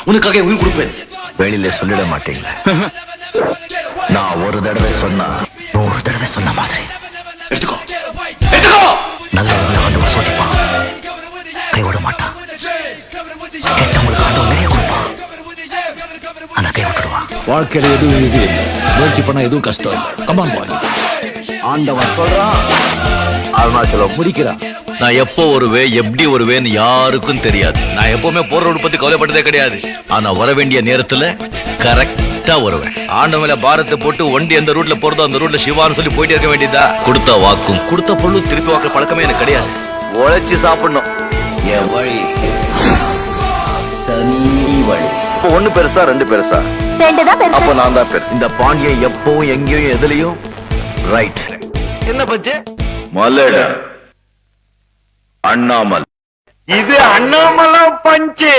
உனக்காக உயிர் கொடுப்பேன். வெளியில சொல்லிட மாட்டீங்க. நான் ஒரு தடவை சொன்னா 100 தடவை சொன்ன மாதிரி. எடுத்துக்கோ எடுத்துக்கோ. நல்லவங்களை வந்து சோதிப்பான், கைவிட மாட்டான். கெட்டவங்களுக்கு ஆண்டவன் நிறைய கொடுப்பான், ஆனா கை விட்டுடுவான். வாழ்க்கையில எதுவும் ஈஸி இல்லை, முயற்சி பண்ணா எதுவும் கஷ்டம் இல்லை. கமான் பாய். ஆண்டவன் சொல்றான், அருணாச்சலம் முடிக்கிறான். நான் எப்போ வருவேன், எப்படி வருவேன்னு யாருக்கும் தெரியாது. நான் எப்பவுமே போற ரோடு பத்தி கவலைப்பட்டதே கிடையாது. ஆனா வர வேண்டிய நேரத்துல கரெக்டா வருவேன். ஆண்டவங்கள பாரத்தை போட்டு வண்டி எந்த ரூட்ல போறதோ அந்த ரூட்ல சிவான்னு சொல்லி போயிட்டே இருக்க வேண்டியதா. கொடுத்த வாக்கும் கொடுத்த பொருளும் திருப்பி வாக்குற பழக்கமே எனக்கு கிடையாது. உழைச்சு சாப்பிடணும். என் வழி தனி வழி. இப்போ 1 பெருசா 2 பெருசா? 2 தான் பெருசு. அப்ப நான் தான் பெருசு. இந்த பாண்டியன் எப்பவும் எங்கேயும் எதுலயும் ரைட். என்ன பஞ்சு? மலட அண்ணாமல். இது அண்ணாமலை பஞ்சு.